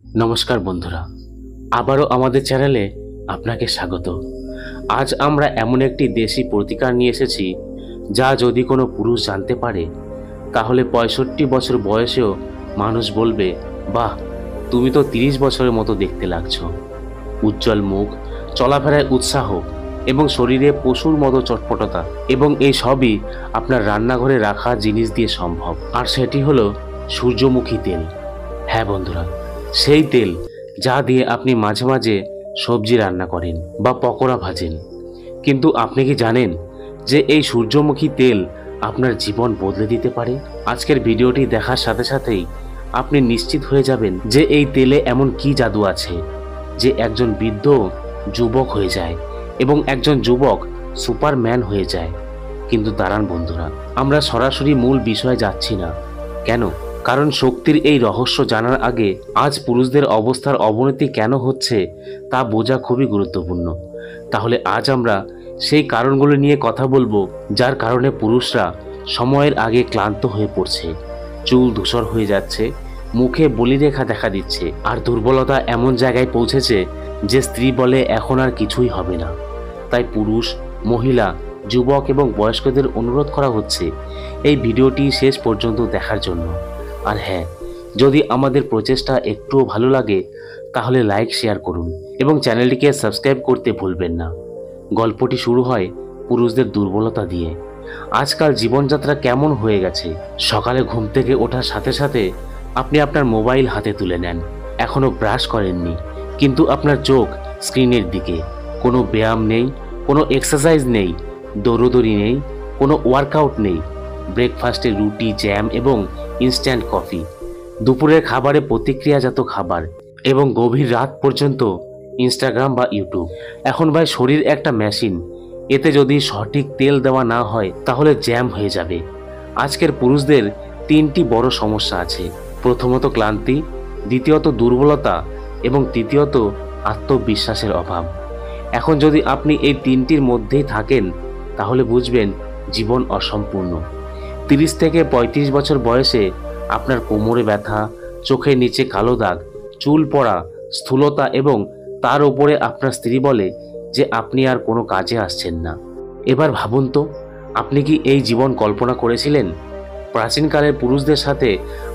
নমস্কার বন্ধুরা, আবারও আমাদের চ্যানেলে আপনাকে স্বাগত। আজ আমরা এমন একটি দেশি প্রতিকার নিয়ে এসেছি যা যদি কোনো পুরুষ জানতে পারে তাহলে ৬৫ বছর বয়সেও মানুষ বলবে, বাহ, তুমি তো ৩০ বছরের মতো দেখতে লাগছো। উজ্জ্বল মুখ, চলাফেরায় উৎসাহ এবং শরীরে পশুর মতো চটপটতা, এবং এই সবই আপনার রান্নাঘরে রাখা জিনিস দিয়ে সম্ভব। আর সেটি হলো সূর্যমুখী তেল। হ্যাঁ বন্ধুরা, সেই তেল যা দিয়ে আপনি মাঝে মাঝে সবজি রান্না করেন বা পকোড়া ভাজেন। কিন্তু আপনি কি জানেন যে এই সূর্যমুখী তেল আপনার জীবন বদলে দিতে পারে? আজকের ভিডিওটি দেখার সাথে সাথেই আপনি নিশ্চিত হয়ে যাবেন যে এই তেলে এমন কি জাদু আছে যে একজন বৃদ্ধ যুবক হয়ে যায় এবং একজন যুবক সুপারম্যান হয়ে যায়। কিন্তু দাঁড়ান বন্ধুরা, আমরা সরাসরি মূল বিষয়ে যাচ্ছি না। কেন? কারণ শক্তির এই রহস্য জানার আগে আজ পুরুষদের অবস্থার অবনতি কেন হচ্ছে তা বোঝা খুবই গুরুত্বপূর্ণ। তাহলে আজ আমরা সেই কারণগুলো নিয়ে কথা বলবো যার কারণে পুরুষরা সময়ের আগে ক্লান্ত হয়ে পড়ছে, চুল ধূসর হয়ে যাচ্ছে, মুখে বলিরেখা দেখা দিচ্ছে, আর দুর্বলতা এমন জায়গায় পৌঁছেছে যে স্ত্রী বলে এখন আর কিছুই হবে না। তাই পুরুষ, মহিলা, যুবক এবং বয়স্কদের অনুরোধ করা হচ্ছে এই ভিডিওটি শেষ পর্যন্ত দেখার জন্য। আর হ্যাঁ, যদি আমাদের প্রচেষ্টা একটুও ভালো লাগে তাহলে লাইক, শেয়ার করুন এবং চ্যানেলটিকে সাবস্ক্রাইব করতে ভুলবেন না। গল্পটি শুরু হয় পুরুষদের দুর্বলতা দিয়ে। আজকাল জীবনযাত্রা কেমন হয়ে গেছে, সকালে ঘুম থেকে ওঠার সাথে সাথে আপনি আপনার মোবাইল হাতে তুলে নেন। এখনও ব্রাশ করেননি, কিন্তু আপনার চোখ স্ক্রিনের দিকে। কোনো ব্যায়াম নেই, কোনো এক্সারসাইজ নেই, দৌড়দৌড়ি নেই, কোনো ওয়ার্কআউট নেই। ব্রেকফাস্টে রুটি, জ্যাম এবং ইনস্ট্যান্ট কফি, দুপুরের খাবারে প্রতিক্রিয়াজাত খাবার, এবং গভীর রাত পর্যন্ত ইনস্টাগ্রাম বা ইউটিউব। এখন ভাই শরীর একটা মেশিন, এতে যদি সঠিক তেল দেওয়া না হয় তাহলে জ্যাম হয়ে যাবে। আজকের পুরুষদের 3টি বড় সমস্যা আছে। প্রথমত ক্লান্তি, দ্বিতীয়ত দুর্বলতা এবং তৃতীয়ত আত্মবিশ্বাসের অভাব। এখন যদি আপনি এই 3টির মধ্যেই থাকেন তাহলে বুঝবেন জীবন অসম্পূর্ণ। 30 থেকে 35 বছর বয়সে আপনার কোমরে ব্যথা, চোখের নিচে কালো দাগ, চুল পড়া, স্থূলতা এবং তার উপরে আপনার স্ত্রী বলে যে আপনি আর কোনো কাজে আসছেন না। এবার ভাবুন তো, আপনি কি এই জীবন কল্পনা করেছিলেন? প্রাচীনকালের পুরুষদের সাথে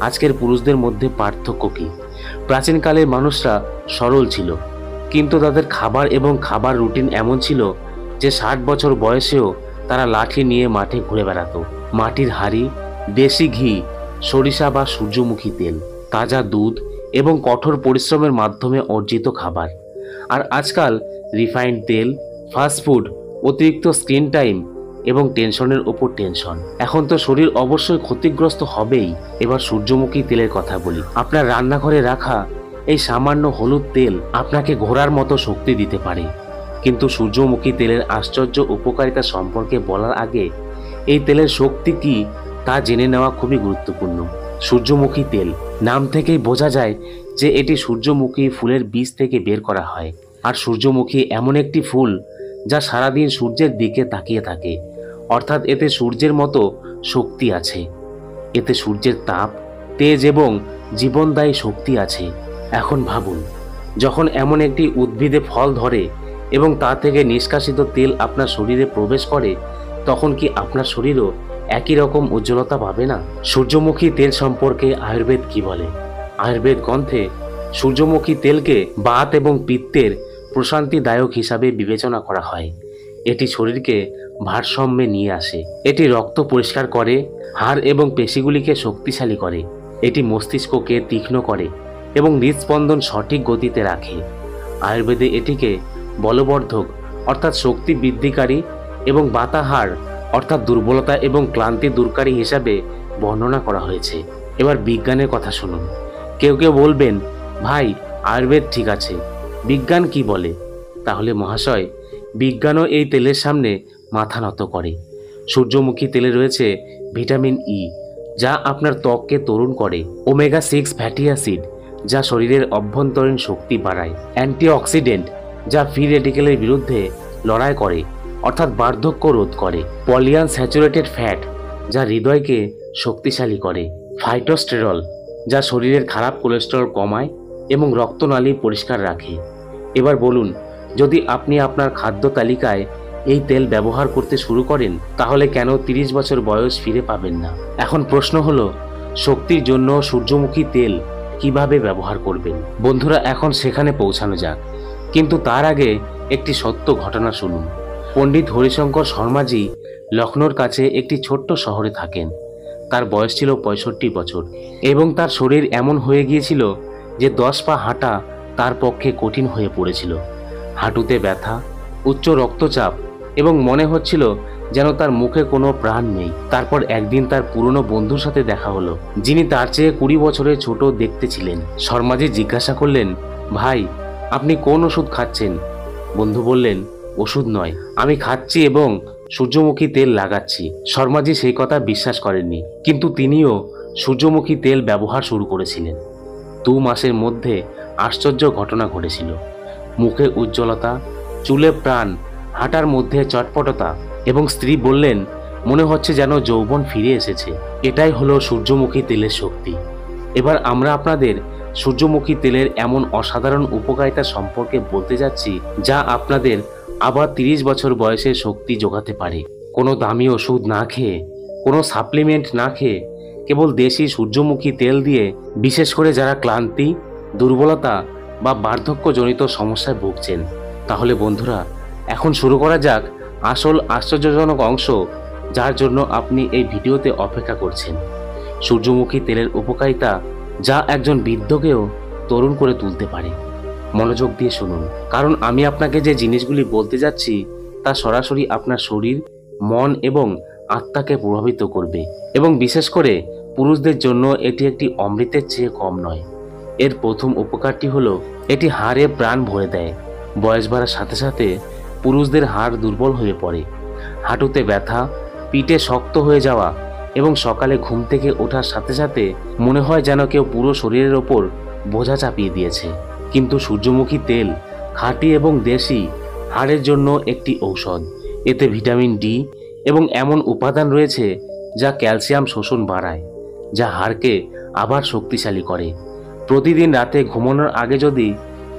আজকের পুরুষদের মধ্যে পার্থক্য কী? প্রাচীনকালের মানুষরা সরল ছিল, কিন্তু তাদের খাবার এবং খাবার রুটিন এমন ছিল যে 60 বছর বয়সেও তারা লাঠি নিয়ে মাঠে ঘুরে বেড়াতো। মাটির হাঁড়ি, দেশি ঘি, সরিষা বা সূর্যমুখী তেল, তাজা দুধ এবং কঠোর পরিশ্রমের মাধ্যমে অর্জিত খাবার। আর আজকাল রিফাইন্ড তেল, ফাস্টফুড, অতিরিক্ত স্ক্রিন টাইম এবং টেনশনের ওপর টেনশন। এখন তো শরীর অবশ্যই ক্ষতিগ্রস্ত হবেই। এবার সূর্যমুখী তেলের কথা বলি। আপনার রান্নাঘরে রাখা এই সামান্য হলুদ তেল আপনাকে ঘোড়ার মতো শক্তি দিতে পারে। কিন্তু সূর্যমুখী তেলের আশ্চর্য উপকারিতা সম্পর্কে বলার আগে এই তেলের শক্তি কি তা জেনে নেওয়া খুবই গুরুত্বপূর্ণ। সূর্যমুখী তেল, নাম থেকেই বোঝা যায় যে এটি সূর্যমুখী ফুলের বীজ থেকে বের করা হয়। আর সূর্যমুখী এমন একটি ফুল যা সারাদিন সূর্যের দিকে তাকিয়ে থাকে, অর্থাৎ এতে সূর্যের মতো শক্তি আছে। এতে সূর্যের তাপ, তেজ এবং জীবনদায়ী শক্তি আছে। এখন ভাবুন, যখন এমন একটি উদ্ভিদে ফল ধরে এবং তা থেকে নিষ্কাশিত তেল আপনার শরীরে প্রবেশ করে, তখন কি আপনার শরীরও একই রকম উজ্জ্বলতা পাবে না? সূর্যমুখী তেল সম্পর্কে আয়ুর্বেদ কি বলে? আয়ুর্বেদ গ্রন্থে সূর্যমুখী তেলকে বাত এবং পিত্তের প্রশান্তিদায়ক হিসাবে বিবেচনা করা হয়। এটি শরীরকে ভারসাম্যে নিয়ে আসে। এটি রক্ত পরিষ্কার করে, হাড় এবং পেশিগুলিকে শক্তিশালী করে। এটি মস্তিষ্ককে তীক্ষ্ণ করে এবং হৃদস্পন্দন সঠিক গতিতে রাখে। আয়ুর্বেদে এটিকে বলবর্ধক অর্থাৎ শক্তি বৃদ্ধিকারী এবং বাতাহার অর্থাৎ দুর্বলতা এবং ক্লান্তি দূরকারী হিসাবে বর্ণনা করা হয়েছে। এবার বিজ্ঞানের কথা শুনুন। কেউ কেউ বলবেন, ভাই আয়ুর্বেদ ঠিক আছে, বিজ্ঞান কি বলে? তাহলে মহাশয়, বিজ্ঞানও এই তেলের সামনে মাথা নত করে। সূর্যমুখী তেলে রয়েছে ভিটামিন ই, যা আপনার ত্বককে তরুণ করে, ওমেগা 6 ফ্যাটি অ্যাসিড, যা শরীরের অভ্যন্তরীণ শক্তি বাড়ায়, অ্যান্টিঅক্সিডেন্ট, যা ফ্রি রেডিকেলের বিরুদ্ধে লড়াই করে অর্থাৎ বার্ধক্য রোধ করে, পলিআনস্যাচুরেটেড ফ্যাট, যা হৃদয়কে শক্তিশালী করে, ফাইটোস্টেরল, যা শরীরের খারাপ কোলেস্টেরল কমায় এবং রক্তনালী পরিষ্কার রাখে। এবার বলুন, যদি আপনি আপনার খাদ্য তালিকায় এই তেল ব্যবহার করতে শুরু করেন তাহলে কেন 30 বছর বয়স ফিরে পাবেন না? এখন প্রশ্ন হলো, শক্তির জন্য সূর্যমুখী তেল কিভাবে ব্যবহার করবেন? বন্ধুরা, এখন সেখানে পৌঁছানো যাক, কিন্তু তার আগে একটি সত্য ঘটনা শুনুন। পণ্ডিত হরিশঙ্কর শর্মাজি লখনৌর কাছে একটি ছোট্ট শহরে থাকেন। তার বয়স ছিল 65 বছর এবং তার শরীর এমন হয়ে গিয়েছিল যে 10 পা হাঁটা তার পক্ষে কঠিন হয়ে পড়েছিল। হাঁটুতে ব্যথা, উচ্চ রক্তচাপ এবং মনে হচ্ছিল যেন তার মুখে কোনো প্রাণ নেই। তারপর একদিন তার পুরনো বন্ধুর সাথে দেখা হলো, যিনি তার চেয়ে 20 বছরের ছোট দেখতে ছিলেন। শর্মাজি জিজ্ঞাসা করলেন, ভাই, আপনি কোন ওষুধ খাচ্ছেন? বন্ধু বললেন, ওষুধ নয়, আমি খাচ্ছি এবং সূর্যমুখী তেল লাগাচ্ছি। শর্মাজি সেই কথা বিশ্বাস করেননি, কিন্তু তিনিও সূর্যমুখী তেল ব্যবহার শুরু করেছিলেন। 2 মাসের মধ্যে আশ্চর্য ঘটনা ঘটেছিল। মুখে উজ্জ্বলতা, চুলে প্রাণ, হাঁটার মধ্যে চটপটতা, এবং স্ত্রী বললেন, মনে হচ্ছে যেন যৌবন ফিরে এসেছে। এটাই হলো সূর্যমুখী তেলের শক্তি। এবার আমরা আপনাদের সূর্যমুখী তেলের এমন অসাধারণ উপকারিতা সম্পর্কে বলতে যাচ্ছি যা আপনাদের আবার 30 বছর বয়সে শক্তি যোগাতে পারে। কোনো দামি ওষুধ না খেয়ে, কোনো সাপ্লিমেন্ট না খেয়ে, কেবল দেশি সূর্যমুখী তেল দিয়ে, বিশেষ করে যারা ক্লান্তি, দুর্বলতা বা বার্ধক্যজনিত সমস্যায় ভুগছেন। তাহলে বন্ধুরা, এখন শুরু করা যাক আসল আশ্চর্যজনক অংশ, যার জন্য আপনি এই ভিডিওতে অপেক্ষা করছেন। সূর্যমুখী তেলের উপকারিতা যা একজন বৃদ্ধকেও তরুণ করে তুলতে পারে। মনোযোগ দিয়ে শুনুন, কারণ আমি আপনাকে যে জিনিসগুলি বলতে যাচ্ছি তা সরাসরি আপনার শরীর, মন এবং আত্মাকে প্রভাবিত করবে, এবং বিশেষ করে পুরুষদের জন্য এটি একটি অমৃতের চেয়ে কম নয়। এর প্রথম উপকারটি হলো, এটি হাড়ে প্রাণ ভরে দেয়। বয়স বাড়ার সাথে সাথে পুরুষদের হাড় দুর্বল হয়ে পড়ে। হাঁটুতে ব্যথা, পিঠে শক্ত হয়ে যাওয়া এবং সকালে ঘুম থেকে ওঠার সাথে সাথে মনে হয় যেন কেউ পুরো শরীরের ওপর বোঝা চাপিয়ে দিয়েছে। কিন্তু সূর্যমুখী তেল খাঁটি এবং দেশি, হাড়ের জন্য একটি ঔষধ। এতে ভিটামিন ডি এবং এমন উপাদান রয়েছে যা ক্যালসিয়াম শোষণ বাড়ায়, যা হাড়কে আবার শক্তিশালী করে। প্রতিদিন রাতে ঘুমানোর আগে যদি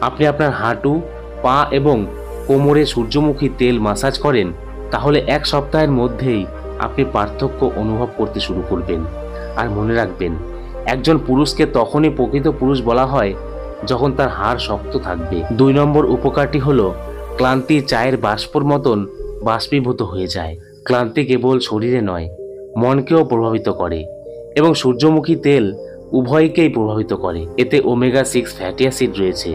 আপনি আপনার হাঁটু, পা এবং কোমরে সূর্যমুখী তেল মাসাজ করেন তাহলে 1 সপ্তাহের মধ্যেই আপনি পার্থক্য অনুভব করতে শুরু করবেন। আর মনে রাখবেন, একজন পুরুষকে তখনই প্রকৃত পুরুষ বলা হয় যখন তার হাড় শক্ত থাকবে। 2 নম্বর উপকারটি হলো, ক্লান্তি চায়ের বাষ্পর মতন বাষ্পীভূত হয়ে যায়। ক্লান্তি কেবল শরীরে নয়, মনকেও প্রভাবিত করে, এবং সূর্যমুখী তেল উভয়কেই প্রভাবিত করে। এতে ওমেগা 6 ফ্যাটি অ্যাসিড রয়েছে,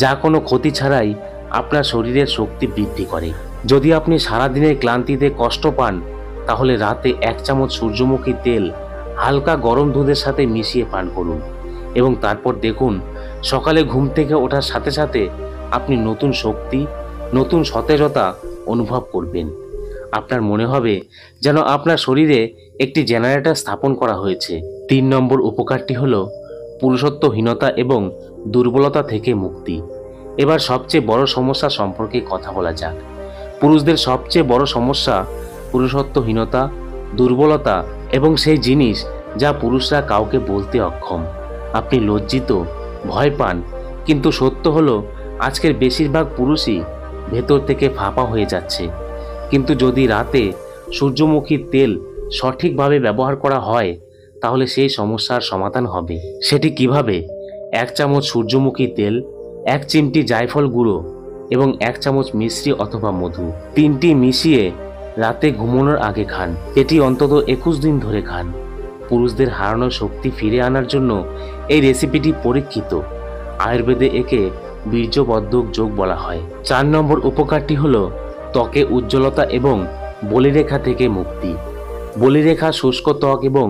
যা কোনো ক্ষতি ছাড়াই আপনার শরীরের শক্তি বৃদ্ধি করে। যদি আপনি সারাদিনের ক্লান্তিতে কষ্ট পান তাহলে রাতে 1 চামচ সূর্যমুখী তেল হালকা গরম দুধের সাথে মিশিয়ে পান করুন, এবং তারপর দেখুন সকালে ঘুম থেকে ওঠার সাথে সাথে আপনি নতুন শক্তি, নতুন সতেজতা অনুভব করবেন। আপনার মনে হবে যেন আপনার শরীরে একটি জেনারেটর স্থাপন করা হয়েছে। 3 নম্বর উপকারটি হলো, পুরুষত্বহীনতা এবং দুর্বলতা থেকে মুক্তি। এবার সবচেয়ে বড় সমস্যা সম্পর্কে কথা বলা যাক। পুরুষদের সবচেয়ে বড় সমস্যা পুরুষত্বহীনতা, দুর্বলতা এবং সেই জিনিস যা পুরুষরা কাউকে বলতে অক্ষম। আপনি লজ্জিত, ভয় পান, কিন্তু সত্য হলো আজকের বেশিরভাগ পুরুষই ভেতর থেকে ফাঁপা হয়ে যাচ্ছে। কিন্তু যদি রাতে সূর্যমুখী তেল সঠিকভাবে ব্যবহার করা হয় তাহলে সেই সমস্যার সমাধান হবে। সেটি কিভাবে? 1 চামচ সূর্যমুখী তেল, 1 চিমটি জায়ফল গুঁড়ো এবং 1 চামচ মিশ্রি অথবা মধু, 3টি মিশিয়ে রাতে ঘুমানোর আগে খান। এটি অন্তত 21 দিন ধরে খান। পুরুষদের হারানো শক্তি ফিরে আনার জন্য এই রেসিপিটি পরীক্ষিত। আয়ুর্বেদে একে বীর্যবর্ধক যোগ বলা হয়। 4 নম্বর উপকারটি হলো, ত্বকে উজ্জ্বলতা এবং বলিরেখা থেকে মুক্তি। বলিরেখা, শুষ্ক ত্বক এবং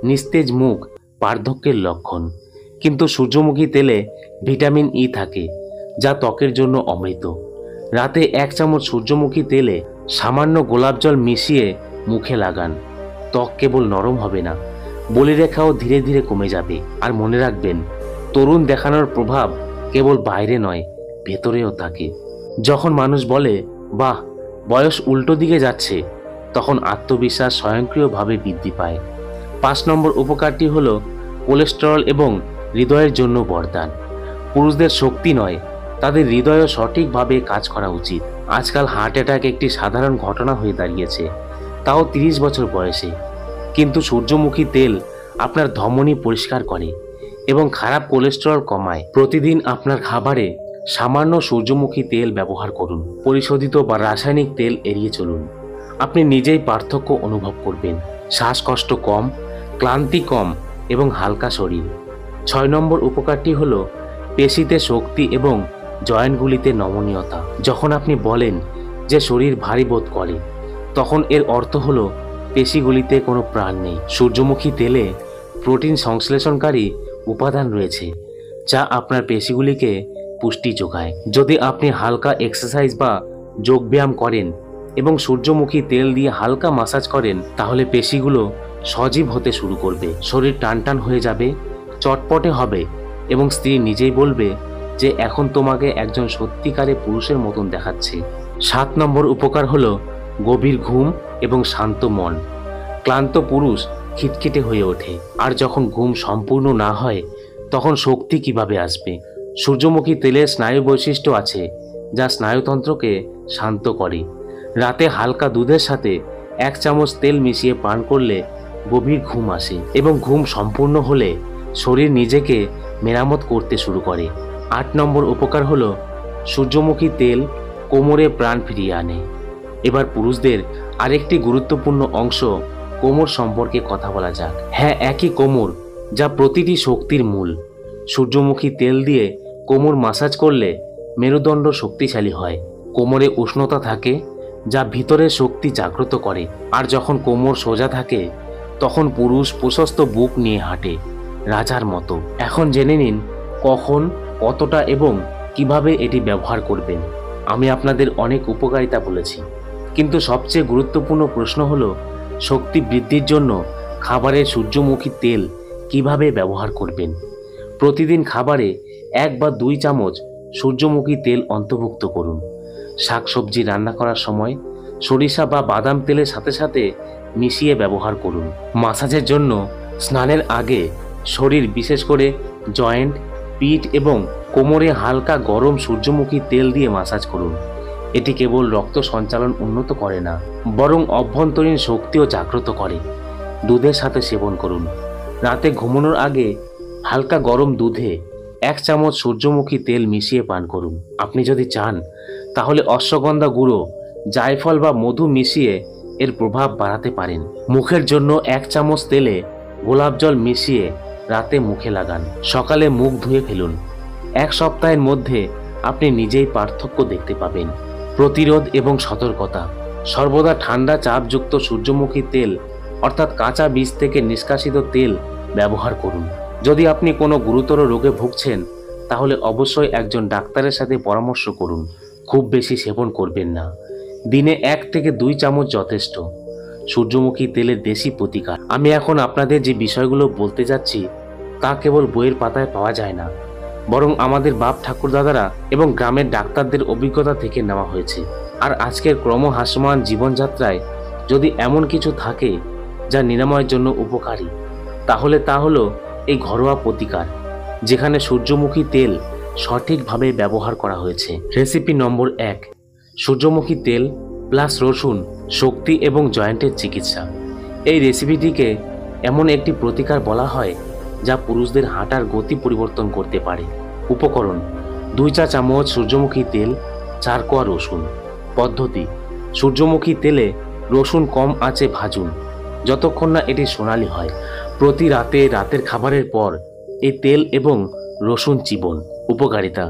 নিস্তেজ মুখ বার্ধক্যের লক্ষণ, কিন্তু সূর্যমুখী তেলে ভিটামিন ই থাকে, যা ত্বকের জন্য অমৃত। রাতে 1 চামচ সূর্যমুখী তেলে সামান্য গোলাপ জল মিশিয়ে মুখে লাগান। ত্বক কেবল নরম হবে না, বলিরেখাও ধীরে ধীরে কমে যাবে। আর মনে রাখবেন, তরুণ দেখানোর প্রভাব কেবল বাইরে নয়, ভেতরেও থাকে। যখন মানুষ বলে, বাহ, বয়স উল্টো দিকে যাচ্ছে, তখন আত্মবিশ্বাস স্বয়ংক্রিয়ভাবে বৃদ্ধি পায়। 5 নম্বর উপকারটি হলো, কোলেস্টেরল এবং হৃদয়ের জন্য বরদান। পুরুষদের শক্তি নয়, তাদের হৃদয়ও সঠিকভাবে কাজ করা উচিত। আজকাল হার্ট অ্যাটাক একটি সাধারণ ঘটনা হয়ে দাঁড়িয়েছে, তাও 30 বছর বয়সে। কিন্তু সূর্যমুখী তেল আপনার ধমনী পরিষ্কার করে এবং খারাপ কোলেস্টেরল কমায়। প্রতিদিন আপনার খাবারে সামান্য সূর্যমুখী তেল ব্যবহার করুন। পরিশোধিত বা রাসায়নিক তেল এড়িয়ে চলুন। আপনি নিজেই পার্থক্য অনুভব করবেন। শ্বাসকষ্ট কম, ক্লান্তি কম এবং হালকা শরীর। 6 নম্বর উপকারটি হলো পেশিতে শক্তি এবং জয়েন্টগুলিতে নমনীয়তা। যখন আপনি বলেন যে শরীর ভারী বোধ করে, তখন এর অর্থ হলো পেশিগুলিতে কোনো প্রাণ নেই। সূর্যমুখী তেলে প্রোটিন সংশ্লেষণকারী উপাদান রয়েছে, যা আপনার পেশিগুলিকে পুষ্টি যোগায়। যদি আপনি হালকা এক্সারসাইজ বা যোগব্যায়াম করেন এবং সূর্যমুখী তেল দিয়ে হালকা মাসাজ করেন, তাহলে পেশিগুলো সজীব হতে শুরু করবে। শরীর টানটান হয়ে যাবে, চটপটে হবে এবং স্ত্রী নিজেই বলবে যে এখন তোমাকে একজন সত্যিকারে পুরুষের মতন দেখাচ্ছে। 7 নম্বর উপকার হলো গভীর ঘুম এবং শান্ত মন। ক্লান্ত পুরুষ খিটখিটে হয়ে ওঠে, আর যখন ঘুম সম্পূর্ণ না হয় তখন শক্তি কিভাবে আসবে? সূর্যমুখী তেলের স্নায়ু বৈশিষ্ট্য আছে যা স্নায়ুতন্ত্রকে শান্ত করে। রাতে হালকা দুধের সাথে 1 চামচ তেল মিশিয়ে পান করলে গভীর ঘুম আসে এবং ঘুম সম্পূর্ণ হলে শরীর নিজেকে মেরামত করতে শুরু করে। 8 নম্বর উপকার হলো সূর্যমুখী তেল কোমরে প্রাণ ফিরিয়ে আনে। এবার পুরুষদের আরেকটি গুরুত্বপূর্ণ অংশ কোমর সম্পর্কে কথা বলা যাক। হ্যাঁ, একই কোমর যা প্রতিটি শক্তির মূল। সূর্যমুখী তেল দিয়ে কোমর মাসাজ করলে মেরুদণ্ড শক্তিশালী হয়। কোমরে উষ্ণতা থাকে যা ভিতরের শক্তি জাগ্রত করে। আর যখন কোমর সোজা থাকে তখন পুরুষ প্রশস্ত বুক নিয়ে হাঁটে, রাজার মতো। এখন জেনে নিন কখন, কতটা এবং কিভাবে এটি ব্যবহার করবেন। আমি আপনাদের অনেক উপকারিতা বলেছি, কিন্তু সবচেয়ে গুরুত্বপূর্ণ প্রশ্ন হলো শক্তি বৃদ্ধির জন্য খাবারে সূর্যমুখী তেল কিভাবে ব্যবহার করবেন। প্রতিদিন খাবারে 1 বা 2 চামচ সূর্যমুখী তেল অন্তর্ভুক্ত করুন। শাকসবজি রান্না করার সময় সরিষা বা বাদাম তেলের সাথে সাথে মিশিয়ে ব্যবহার করুন। মাসাজের জন্য স্নানের আগে শরীর, বিশেষ করে জয়েন্ট, পিঠ এবং কোমরে হালকা গরম সূর্যমুখী তেল দিয়ে মাসাজ করুন। এটি কেবল রক্ত সঞ্চালন উন্নত করে না, বরং অভ্যন্তরীণ শক্তিও জাগ্রত করে। দুধের সাথে সেবন করুন। রাতে ঘুমানোর আগে হালকা গরম দুধে 1 চামচ সূর্যমুখী তেল মিশিয়ে পান করুন। আপনি যদি চান তাহলে অশ্বগন্ধা গুঁড়ো, জায়ফল বা মধু মিশিয়ে এর প্রভাব বাড়াতে পারেন। মুখের জন্য 1 চামচ তেলে গোলাপ জল মিশিয়ে রাতে মুখে লাগান। সকালে মুখ ধুয়ে ফেলুন। 1 সপ্তাহের মধ্যে আপনি নিজেই পার্থক্য দেখতে পাবেন। প্রতিরোধ এবং সতর্কতা। সর্বদা ঠান্ডা চাপযুক্ত সূর্যমুখী তেল অর্থাৎ কাঁচা বীজ থেকে নিষ্কাশিত তেল ব্যবহার করুন। যদি আপনি কোনো গুরুতর রোগে ভুগছেন তাহলে অবশ্যই একজন ডাক্তারের সাথে পরামর্শ করুন। খুব বেশি সেবন করবেন না। দিনে 1 থেকে 2 চামচ যথেষ্ট। সূর্যমুখী তেলের দেশি প্রতিকার। আমি এখন আপনাদের যে বিষয়গুলো বলতে যাচ্ছি তা কেবল বইয়ের পাতায় পাওয়া যায় না, বরং আমাদের বাপ ঠাকুরদাদারা এবং গ্রামের ডাক্তারদের অভিজ্ঞতা থেকে নেওয়া হয়েছে। আর আজকের ক্রমহাস্যমান জীবনযাত্রায় যদি এমন কিছু থাকে যা নিরাময়ের জন্য উপকারী, তাহলে তা হলো এই ঘরোয়া প্রতিকার, যেখানে সূর্যমুখী তেল সঠিকভাবে ব্যবহার করা হয়েছে। রেসিপি নম্বর 1, সূর্যমুখী তেল প্লাস রসুন, শক্তি এবং জয়েন্টের চিকিৎসা। এই রেসিপিটিকে এমন একটি প্রতিকার বলা হয় যা পুরুষদের হাঁটার গতি পরিবর্তন করতে পারে। উপকরণ: 2 চা চামচ সূর্যমুখী তেল, 4 কোয়া রসুন। পদ্ধতি: সূর্যমুখী তেলে রসুন কম আঁচে ভাজুন যতক্ষণ না এটি সোনালি হয়। প্রতি রাতে রাতের খাবারের পর এই তেল এবং রসুন চিবন। উপকারিতা: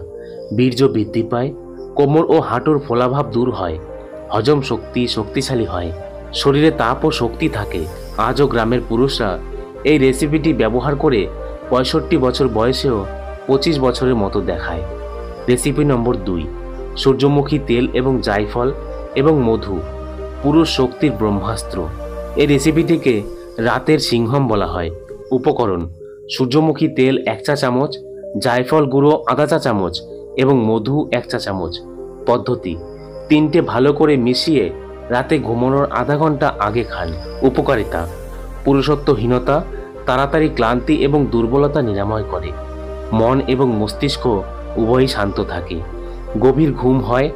বীর্য বৃদ্ধি পায়, কোমর ও হাঁটুর ফোলাভাব দূর হয়, হজম শক্তি শক্তিশালী হয়, শরীরে তাপ ও শক্তি থাকে। আজও গ্রামের পুরুষরা এই রেসিপিটি ব্যবহার করে 65 বছর বয়সেও 25 বছরের মতো দেখায়। রেসিপি নম্বর 2, সূর্যমুখী তেল এবং জায়ফল এবং মধু, পুরুষ শক্তির ব্রহ্মাস্ত্র। এই রেসিপিটিকে রাতের সিংহম বলা হয়। উপকরণ: সূর্যমুখী তেল 1 চা চামচ, জায়ফল গুঁড়ো আধা চা চামচ এবং মধু 1 চা চামচ। পদ্ধতি: 3টে ভালো করে মিশিয়ে রাতে ঘুমানোর আধা ঘন্টা আগে খান। উপকারিতা: পুরুষত্বহীনতা, তাড়াতাড়ি ক্লান্তি এবং দুর্বলতা নিরাময় করে। মন এবং মস্তিষ্ক উভয়ই শান্ত থাকে। গভীর ঘুম হয়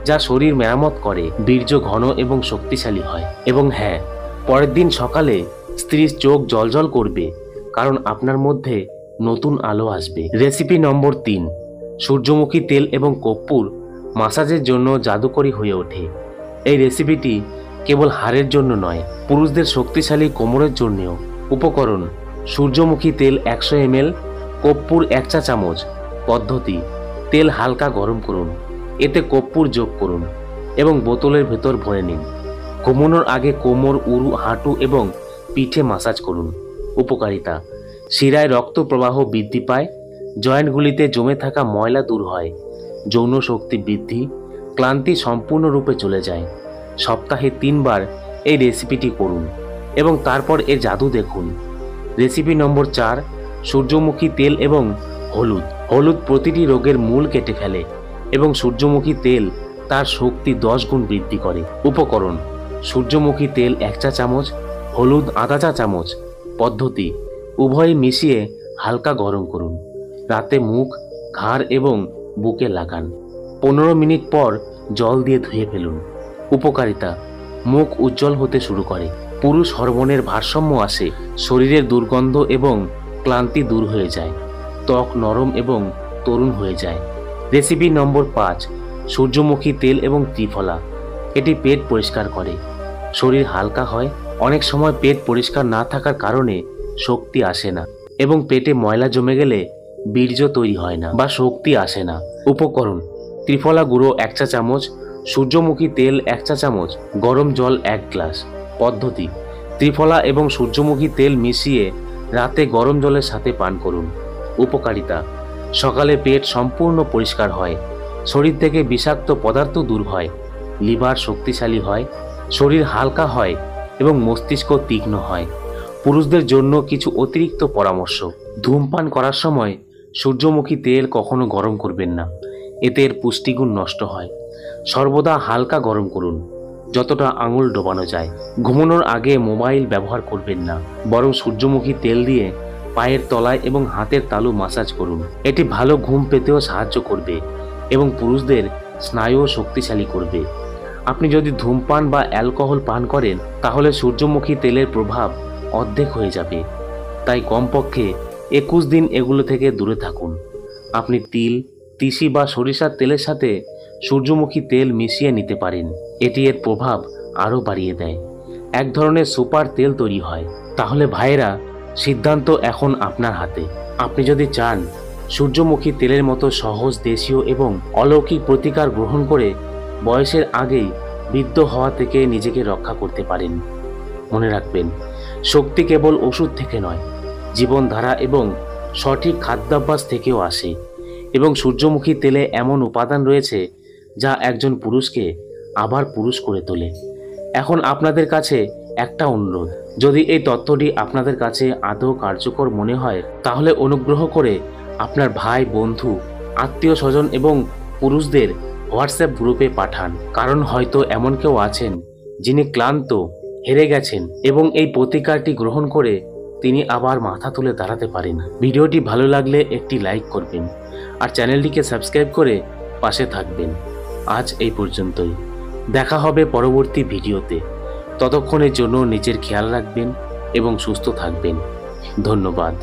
যা শরীর মেরামত করে, বীর্য ঘন এবং শক্তিশালী হয়। এবং হ্যাঁ, পরের দিন সকালে স্ত্রীর চোখ জ্বলজ্বল করবে, কারণ আপনার মধ্যে নতুন আলো আসবে। রেসিপি নম্বর 3, সূর্যমুখী তেল এবং কর্পূর মাসাজের জন্য জাদুকরী হয়ে ওঠে। এই রেসিপিটি কেবল হাড়ের জন্য নয়, পুরুষদের শক্তিশালী কোমরের জন্যও। উপকরণ: সূর্যমুখী তেল 100 ml, কর্পূর 1 চা চামচ। পদ্ধতি: তেল হালকা গরম করুন, এতে কর্পূর যোগ করুন এবং বোতলের ভেতর ভরে নিন। ঘুমানোর আগে কোমর, উরু, হাঁটু এবং পিঠে মাসাজ করুন। উপকারিতা: শিরায় রক্ত প্রবাহ বৃদ্ধি পায়, জয়েন্টগুলিতে জমে থাকা ময়লা দূর হয়, যৌন শক্তি বৃদ্ধি, ক্লান্তি সম্পূর্ণরূপে চলে যায়। সপ্তাহে 3 বার এই রেসিপিটি করুন এবং তারপর এর জাদু দেখুন। রেসিপি নম্বর 4, সূর্যমুখী তেল এবং হলুদ। হলুদ প্রতিটি রোগের মূল কেটে ফেলে এবং সূর্যমুখী তেল তার শক্তি 10 গুণ বৃদ্ধি করে। উপকরণ: সূর্যমুখী তেল 1 চা চামচ, হলুদ আধা চা চামচ। পদ্ধতি: উভয় মিশিয়ে হালকা গরম করুন। রাতে মুখ, ঘাড় এবং বুকে লাগান। 15 মিনিট পর জল দিয়ে ধুয়ে ফেলুন। উপকারিতা: মুখ উজ্জ্বল হতে শুরু করে, পুরুষ হরমোনের ভারসাম্য আসে, শরীরের দুর্গন্ধ এবং ক্লান্তি দূর হয়ে যায়, ত্বক নরম এবং তরুণ হয়ে যায়। রেসিপি নম্বর 5, সূর্যমুখী তেল এবং ত্রিফলা। এটি পেট পরিষ্কার করে, শরীর হালকা হয়। অনেক সময় পেট পরিষ্কার না থাকার কারণে শক্তি আসে না এবং পেটে ময়লা জমে গেলে বীর্য তৈরি হয় না বা শক্তি আসে না। উপকরণ: ত্রিফলা গুঁড়ো 1 চা চামচ, সূর্যমুখী তেল 1 চা চামচ, গরম জল 1 গ্লাস। পদ্ধতি: ত্রিফলা এবং সূর্যমুখী তেল মিশিয়ে রাতে গরম জলের সাথে পান করুন। উপকারিতা: সকালে পেট সম্পূর্ণ পরিষ্কার হয়, শরীর থেকে বিষাক্ত পদার্থ দূর হয়, লিভার শক্তিশালী হয়, শরীর হালকা হয় এবং মস্তিষ্ক তীক্ষ্ণ হয়। পুরুষদের জন্য কিছু অতিরিক্ত পরামর্শ: ধূমপান করার সময় সূর্যমুখী তেল কখনো গরম করবেন না, এতে এর পুষ্টিগুণ নষ্ট হয়। সর্বদা হালকা গরম করুন, যতটা আঙুল ডোবানো যায়। ঘুমানোর আগে মোবাইল ব্যবহার করবেন না, বরং সূর্যমুখী তেল দিয়ে পায়ের তলায় এবং হাতের তালু মাসাজ করুন। এটি ভালো ঘুম পেতেও সাহায্য করবে এবং পুরুষদের স্নায়ু শক্তিশালী করবে। আপনি যদি ধূমপান বা অ্যালকোহল পান করেন, তাহলে সূর্যমুখী তেলের প্রভাব অর্ধেক হয়ে যাবে। তাই কমপক্ষে 21 দিন এগুলো থেকে দূরে থাকুন। আপনি তিল, তিসি বা সরিষার তেলের সাথে সূর্যমুখী তেল মিশিয়ে নিতে পারেন, এটি এর প্রভাব আরও বাড়িয়ে দেয়। এক ধরনের সুপার তেল তৈরি হয়। তাহলে ভাইয়েরা, সিদ্ধান্ত এখন আপনার হাতে। আপনি যদি চান সূর্যমুখী তেলের মতো সহজ, দেশীয় এবং অলৌকিক প্রতিকার গ্রহণ করে বয়সের আগেই বৃদ্ধ হওয়া থেকে নিজেকে রক্ষা করতে পারেন, মনে রাখবেন, শক্তি কেবল ওষুধ থেকে নয়, জীবনধারা এবং সঠিক খাদ্যাভ্যাস থেকেও আসে। এবং সূর্যমুখী তেলে এমন উপাদান রয়েছে যা একজন পুরুষকে আবার পুরুষ করে তোলে। এখন আপনাদের কাছে একটা অনুরোধ: যদি এই তথ্যটি আপনাদের কাছে আদৌ কার্যকর মনে হয়, তাহলে অনুগ্রহ করে আপনার ভাই, বন্ধু, আত্মীয় স্বজন এবং পুরুষদের হোয়াটসঅ্যাপ গ্রুপে পাঠান। কারণ হয়তো এমন কেউ আছেন যিনি ক্লান্ত, হেরে গেছেন এবং এই প্রতিকারটি গ্রহণ করে তিনি আবার মাথা তুলে দাঁড়াতে পারেন। ভিডিওটি ভালো লাগলে একটি লাইক করবেন আর চ্যানেলটিকে সাবস্ক্রাইব করে পাশে থাকবেন। আজ এই পর্যন্তই, দেখা হবে পরবর্তী ভিডিওতে। ততক্ষণের জন্য নিজের খেয়াল রাখবেন এবং সুস্থ থাকবেন। ধন্যবাদ।